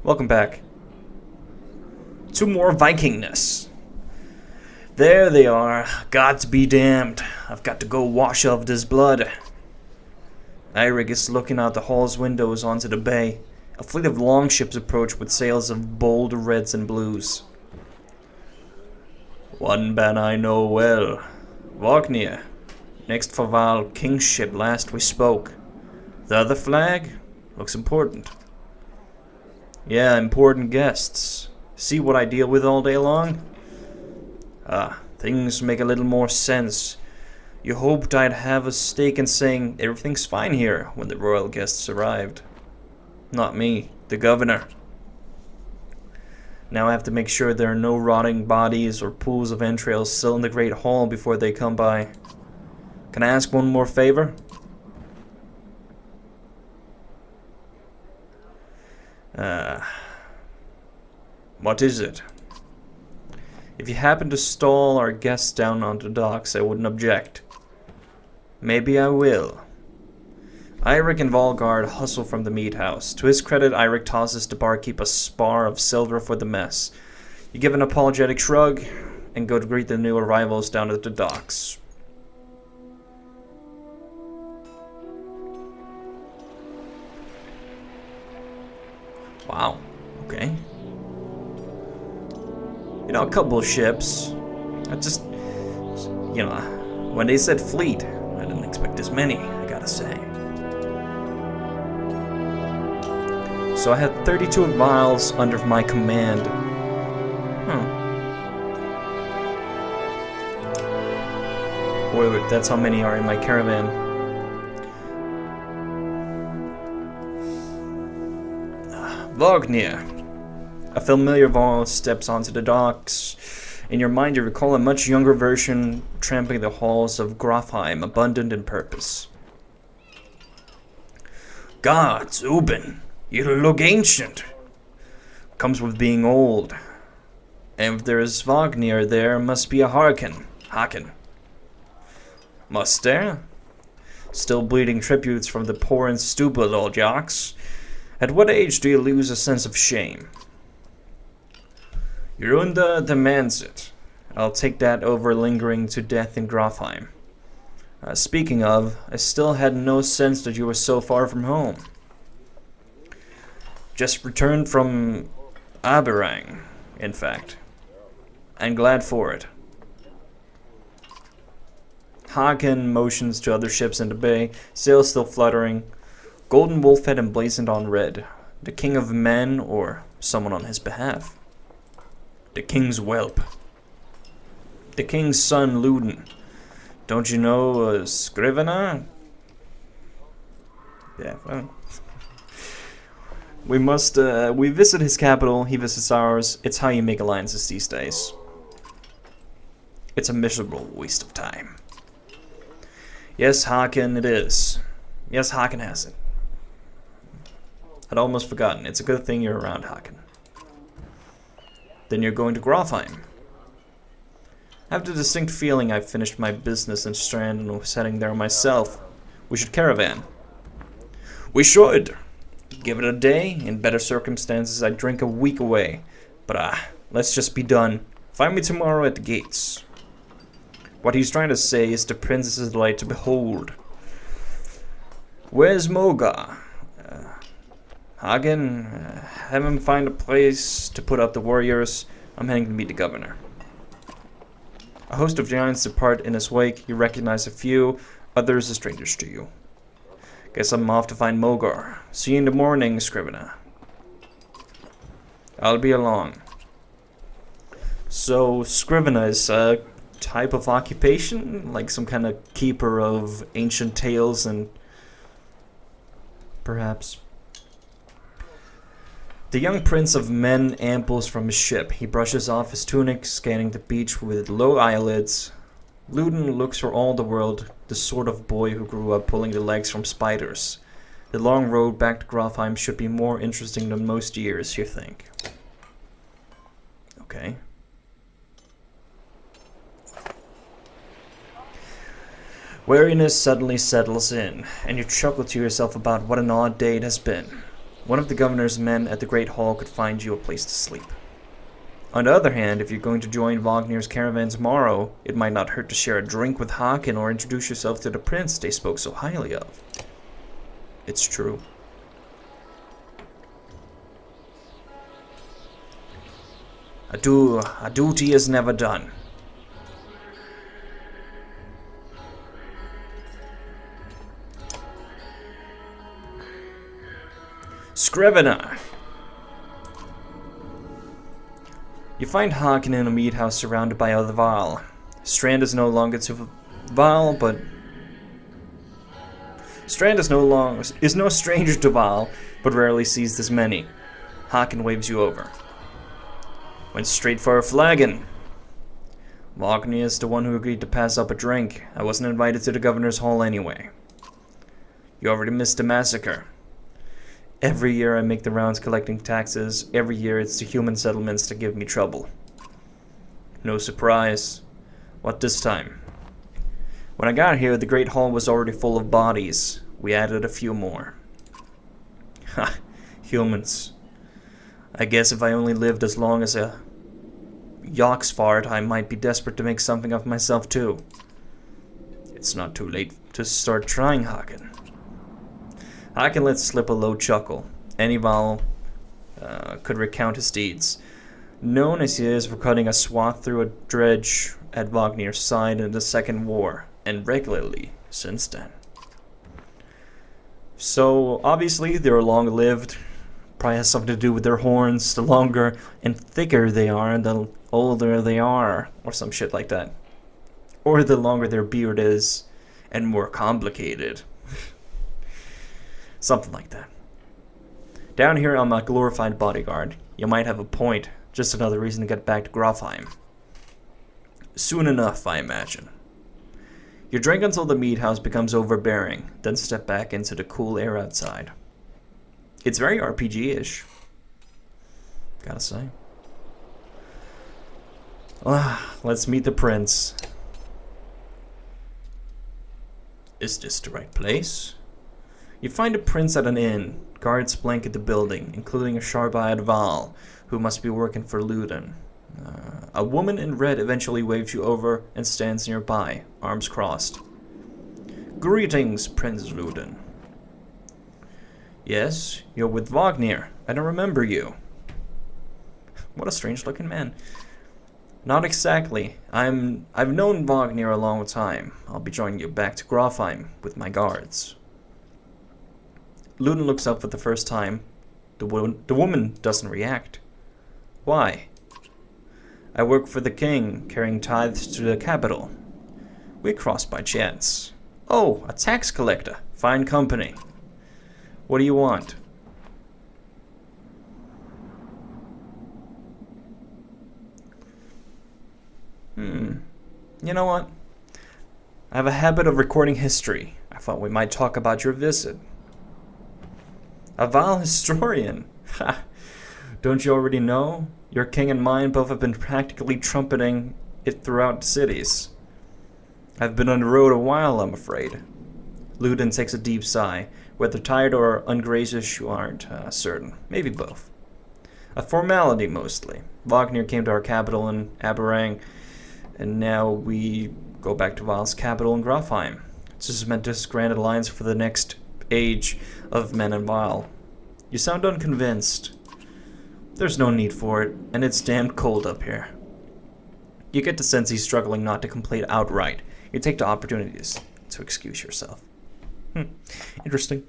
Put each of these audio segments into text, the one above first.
Welcome back. Two more Vikingness. There they are. Gods be damned. I've got to go wash off this blood. Eirik is looking out the hall's windows onto the bay. A fleet of longships approach with sails of bold reds and blues. One band I know well. Vagnir. Next for Val, King's ship last we spoke. The other flag? Looks important. Yeah, important guests. See what I deal with all day long? Things make a little more sense. You hoped I'd have a stake in saying everything's fine here when the royal guests arrived. Not me, the governor. Now I have to make sure there are no rotting bodies or pools of entrails still in the Great Hall before they come by. Can I ask one more favor? What is it? If you happen to stall our guests down onto the docks, I wouldn't object. Maybe I will. Eirik and Valgard hustle from the meat house. To his credit, Eirik tosses the barkeep a spar of silver for the mess. You give an apologetic shrug and go to greet the new arrivals down at the docks. Wow. Okay. You know, a couple of ships. I just, when they said fleet, I didn't expect as many, I gotta say. So I had 32 miles under my command. Wait, that's how many are in my caravan. Vagnir. A familiar voice steps onto the docks. In your mind, you recall a much younger version tramping the halls of Grafheim, abundant in purpose. Gods, Ubin, you look ancient. Comes with being old. And if there's Vagnir, there must be a Haken. Must there? Still bleeding tributes from the poor and stupid old jocks. At what age do you lose a sense of shame? Jrunda demands it. I'll take that over lingering to death in Grafheim. Speaking of, I still had no sense that you were so far from home. Just returned from Aberrang, in fact. I'm glad for it. Haken motions to other ships in the bay, sails still fluttering. Golden wolf head emblazoned on red. The king of men, or someone on his behalf. The king's whelp. The king's son, Luden. Don't you know Scrivener? Yeah, well. We visit his capital, he visits ours. It's how you make alliances these days. It's a miserable waste of time. Yes, Haken, it is. Yes, Haken has it. I'd almost forgotten. It's a good thing you're around, Haken. Then you're going to Grafheim. I have the distinct feeling I've finished my business in Strand and was heading there myself. We should caravan. We should. Give it a day. In better circumstances, I'd drink a week away. But let's just be done. Find me tomorrow at the gates. What he's trying to say is the princess's delight to behold. Where's Moga? Hagen, have him find a place to put up the warriors. I'm heading to meet the governor. A host of giants depart in his wake. You recognize a few, others are strangers to you. Guess I'm off to find Mogar. See you in the morning, Scrivener. I'll be along. So, Scrivener is a type of occupation? Like some kind of keeper of ancient tales and... perhaps... The young prince of men amples from his ship. He brushes off his tunic, scanning the beach with low eyelids. Luden looks for all the world the sort of boy who grew up pulling the legs from spiders. The long road back to Grafheim should be more interesting than most years, you think. Okay. Weariness suddenly settles in, and you chuckle to yourself about what an odd day it has been. One of the governor's men at the Great Hall could find you a place to sleep. On the other hand, if you're going to join Wagnir's caravan tomorrow, it might not hurt to share a drink with Haken or introduce yourself to the prince they spoke so highly of. It's true. A duty is never done. Scrivener. You find Haken in a meat house surrounded by other Val. Strand is no longer to Val, but Strand is no stranger to Val, but rarely sees this many. Haken waves you over. Went straight for a flagon. Wagner is the one who agreed to pass up a drink. I wasn't invited to the governor's hall anyway. You already missed the massacre. Every year I make the rounds collecting taxes. Every year it's the human settlements that give me trouble. No surprise. What this time? When I got here, the Great Hall was already full of bodies. We added a few more. Ha! Humans. I guess if I only lived as long as a Yoxfart, I might be desperate to make something of myself too. It's not too late to start trying, Haken. Haken let slip a low chuckle. Any Val could recount his deeds. Known as he is for cutting a swath through a dredge at Wagnir's side in the Second War, and regularly since then. So, obviously, they're long-lived. Probably has something to do with their horns. The longer and thicker they are, the older they are, or some shit like that. Or the longer their beard is, and more complicated. Something like that. Down here I'm a glorified bodyguard. You might have a point. Just another reason to get back to Grofheim. Soon enough, I imagine. You drink until the meat house becomes overbearing, then step back into the cool air outside. It's very RPG-ish. Gotta say. Let's meet the prince. Is this the right place? You find a prince at an inn. Guards blanket the building, including a sharp-eyed Val, who must be working for Luden. A woman in red eventually waves you over and stands nearby, arms crossed. Greetings, Prince Luden. Yes, you're with Wagner. I don't remember you. What a strange-looking man. Not exactly. I've known Wagner a long time. I'll be joining you back to Grofheim with my guards. Luden looks up for the first time. The woman doesn't react. Why? I work for the king, carrying tithes to the capital. We crossed by chance. Oh, a tax collector. Fine company. What do you want? You know what? I have a habit of recording history. I thought we might talk about your visit. A Val historian? Ha! Don't you already know? Your king and mine both have been practically trumpeting it throughout cities. I've been on the road a while, I'm afraid. Luden takes a deep sigh. Whether tired or ungracious, you aren't certain. Maybe both. A formality, mostly. Wagner came to our capital in Aberang, and now we go back to Val's capital in Grofheim. It's just meant this grand alliance for the next age of men and Val. You sound unconvinced. There's no need for it, and it's damn cold up here. You get the sense he's struggling not to complain outright. You take the opportunities to excuse yourself. Interesting.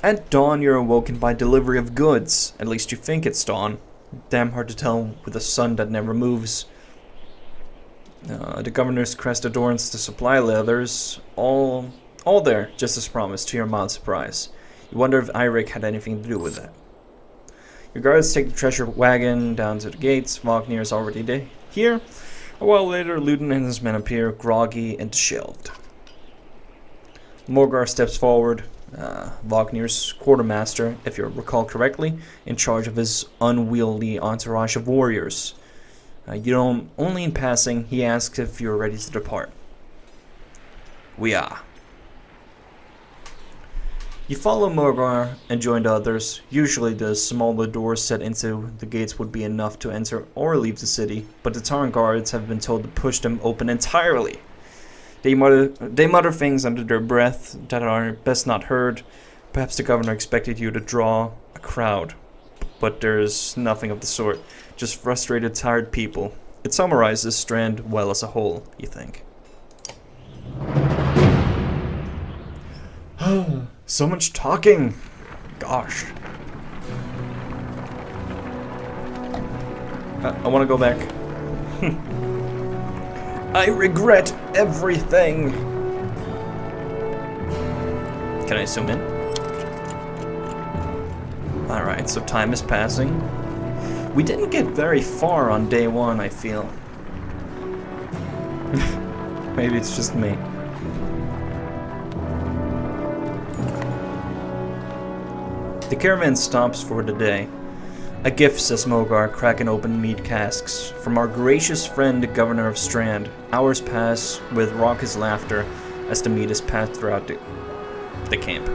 At dawn, you're awoken by delivery of goods. At least you think it's dawn. Damn hard to tell with a sun that never moves. The governor's crest adorns the supply leathers. All there, just as promised, to your mild surprise. You wonder if Eirik had anything to do with that. Your guards take the treasure wagon down to the gates. Wagner is already here. A while later, Luden and his men appear, groggy and shelved. Morgar steps forward. Wagner's quartermaster, if you recall correctly, in charge of his unwieldy entourage of warriors. Only in passing, he asks if you're ready to depart. We are. You follow Morgar and join the others. Usually the smaller doors set into the gates would be enough to enter or leave the city, but the town guards have been told to push them open entirely. They mutter things under their breath that are best not heard. Perhaps the governor expected you to draw a crowd, but there's nothing of the sort. Just frustrated, tired people. It summarizes Strand well as a whole, you think. So much talking. Gosh. I want to go back. I regret everything. Can I zoom in? Alright, so time is passing. We didn't get very far on day one, I feel. Maybe it's just me. The caravan stops for the day. A gift, says Mogar, cracking open meat casks. From our gracious friend, the governor of Strand. Hours pass with raucous laughter as the meat is passed throughout the camp.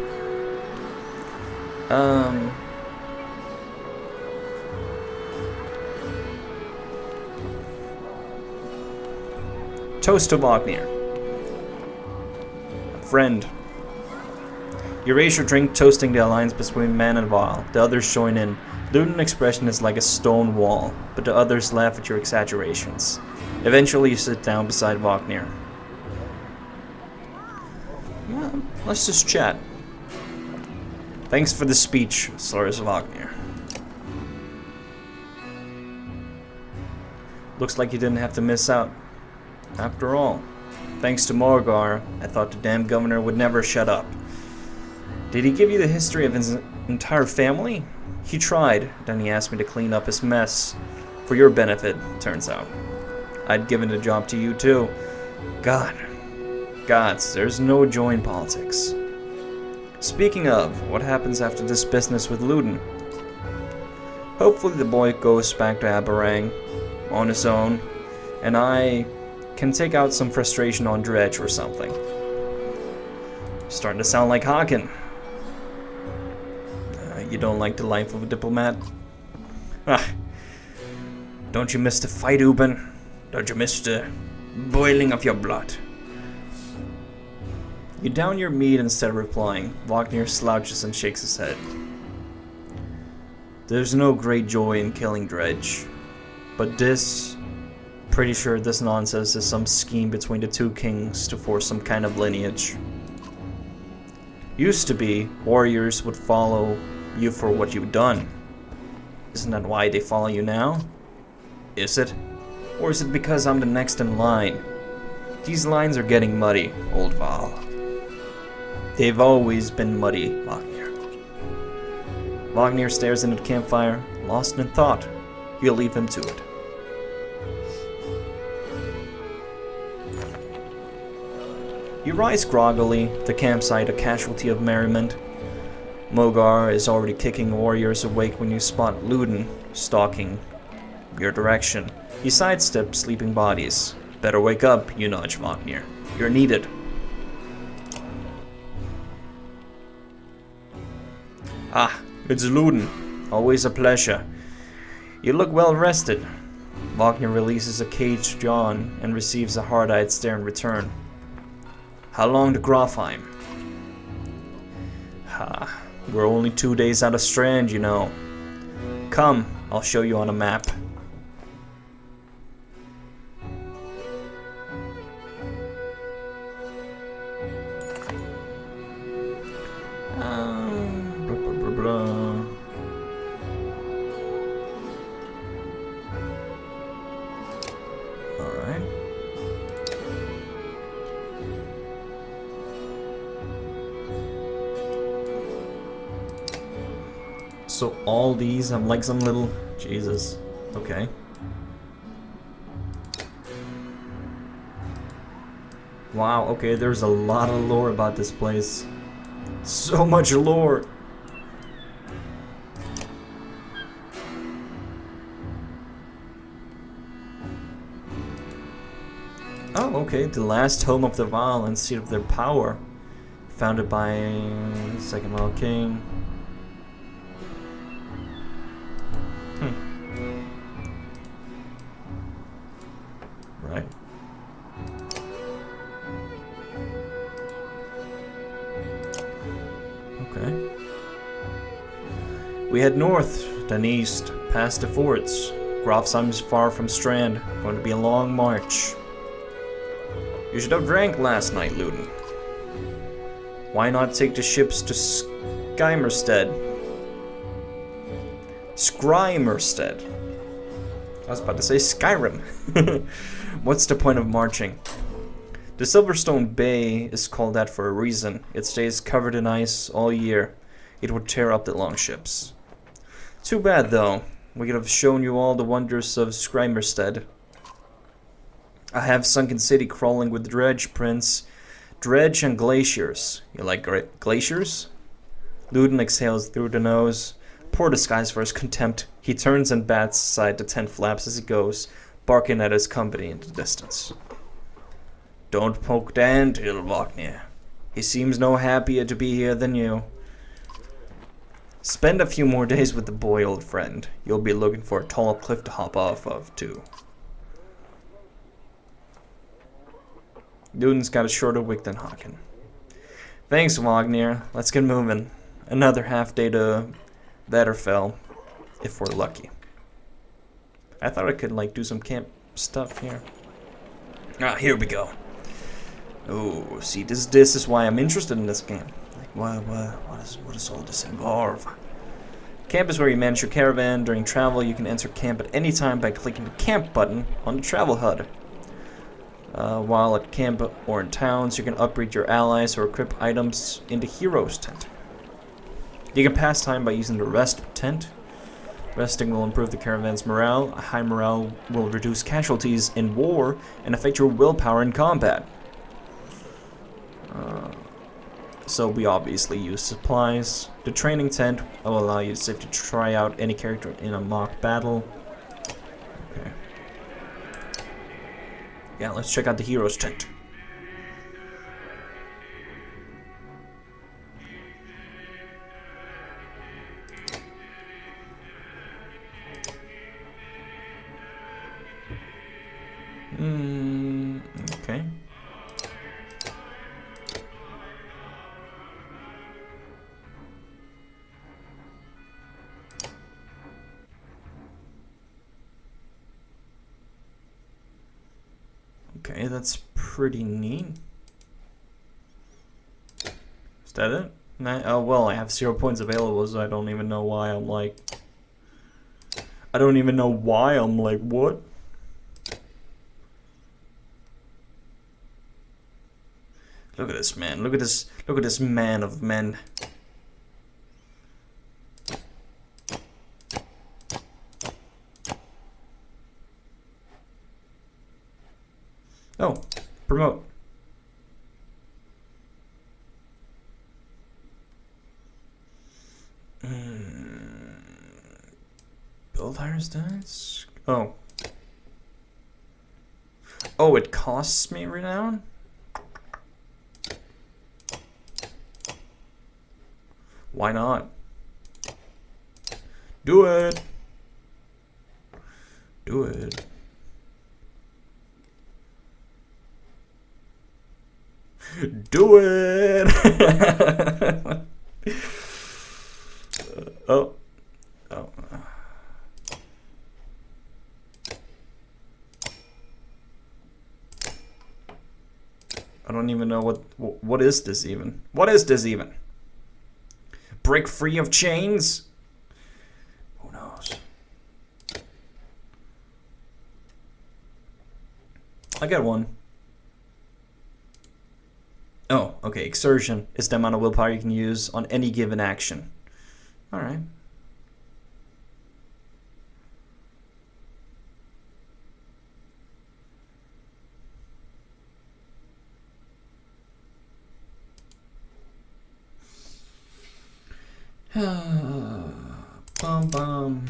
Toast to Wagner. A friend. You raise your drink, toasting the alliance between man and Val. The others join in. Luden's expression is like a stone wall, but the others laugh at your exaggerations. Eventually you sit down beside Wagner. Well, let's just chat. Thanks for the speech, slurs Wagner. Looks like you didn't have to miss out. After all, thanks to Morgar, I thought the damn governor would never shut up. Did he give you the history of his entire family? He tried, then he asked me to clean up his mess. For your benefit, turns out. I'd given the job to you too. Gods, there's no joy in politics. Speaking of, what happens after this business with Luden? Hopefully the boy goes back to Aberrang on his own, and I can take out some frustration on Dredge or something. Starting to sound like Hagen. You don't like the life of a diplomat? Don't you miss the fight, Uben? Don't you miss the boiling of your blood? You down your meat instead of replying. Wagner slouches and shakes his head. There's no great joy in killing Dredge. But pretty sure this nonsense is some scheme between the two kings to force some kind of lineage. Used to be, warriors would follow you for what you've done. Isn't that why they follow you now? Is it? Or is it because I'm the next in line? These lines are getting muddy, old Val. They've always been muddy, Wagner. Wagner stares into the campfire, lost in thought. You'll leave him to it. You rise groggily, the campsite a casualty of merriment. Mogar is already kicking warriors awake when you spot Luden stalking your direction. He sidesteps sleeping bodies. Better wake up, you nudge Wagner. You're needed. Ah, it's Luden. Always a pleasure. You look well rested. Wagner releases a caged yawn and receives a hard-eyed stare in return. How long to Grafheim? We're only 2 days out of Strand, you know. Come, I'll show you on a map. Alright. So all these, I'm like some little... Jesus. Okay. Wow, okay, there's a lot of lore about this place. So much lore! Oh, Okay, the last home of the Vaal and seat of their power. Founded by Second Vaal King. Right. Okay. We head north, then east, past the forts. Grafsheim is far from Strand. Going to be a long march. You should have drank last night, Luden. Why not take the ships to Skymerstead? Skrymerstead. I was about to say Skyrim. What's the point of marching? The Silverstone Bay is called that for a reason. It stays covered in ice all year. It would tear up the longships. Too bad, though. We could have shown you all the wonders of Skrymerstead. I have Sunken City crawling with dredge, Prince. Dredge and glaciers. You like glaciers? Luden exhales through the nose. Poor disguise for his contempt. He turns and bats aside the tent flaps as he goes, barking at his company in the distance. Don't poke the anthill, Wagner. He seems no happier to be here than you. Spend a few more days with the boy, old friend. You'll be looking for a tall cliff to hop off of, too. Luden's got a shorter wick than Haken. Thanks, Wagner. Let's get moving. Another half day to Vetterfell, if we're lucky. I thought I could, like, do some camp stuff here. Ah, here we go. Oh, see, this is why I'm interested in this game. Like, what does all this involve? Camp is where you manage your caravan. During travel, you can enter camp at any time by clicking the camp button on the travel HUD. While at camp or in towns, you can upgrade your allies or equip items in the hero's tent. You can pass time by using the rest tent. Resting will improve the caravan's morale. A high morale will reduce casualties in war and affect your willpower in combat. So we obviously use supplies. The training tent will allow you to try out any character in a mock battle. Okay. Yeah, let's check out the hero's tent. Okay. Okay, that's pretty neat. Is that it? Oh, well, I have 0 points available, so I don't even know why I'm like... I don't even know why I'm like, what? Look at this man. Look at this man of men. Oh, promote. Build higher stats? Oh. Oh, it costs me renown? Why not? Do it. Do it. Do it. Oh. Oh. I don't even know what is this even? What is this even? Break free of chains? Who knows? I got one. Oh, okay. Exertion is the amount of willpower you can use on any given action. Alright. Bum bum.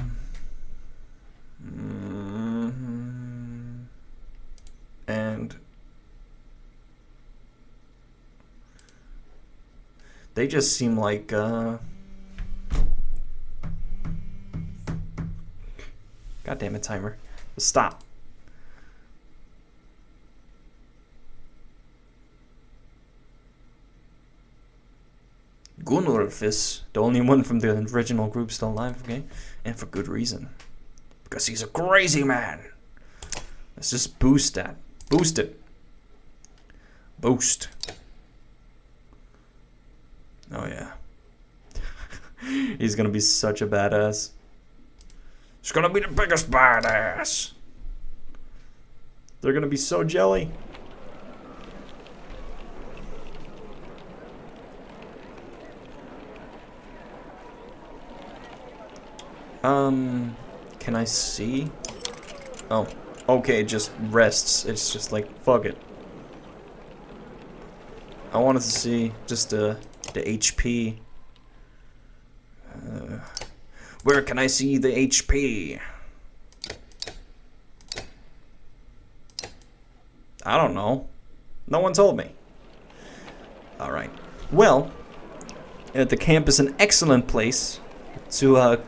And They just seem like, God damn it, timer. Stop. Gunulfis, the only one from the original group still alive, okay? And for good reason. Because he's a crazy man. Let's just boost that. Boost it. Boost. Oh yeah. He's gonna be such a badass. He's gonna be the biggest badass. They're gonna be so jelly. Can I see? Oh, okay, it just rests. It's just like, fuck it. I wanted to see just the HP. Where can I see the HP? I don't know. No one told me. Alright. Well, the camp is an excellent place to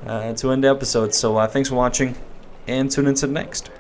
end the episode. So thanks for watching, and tune into the next.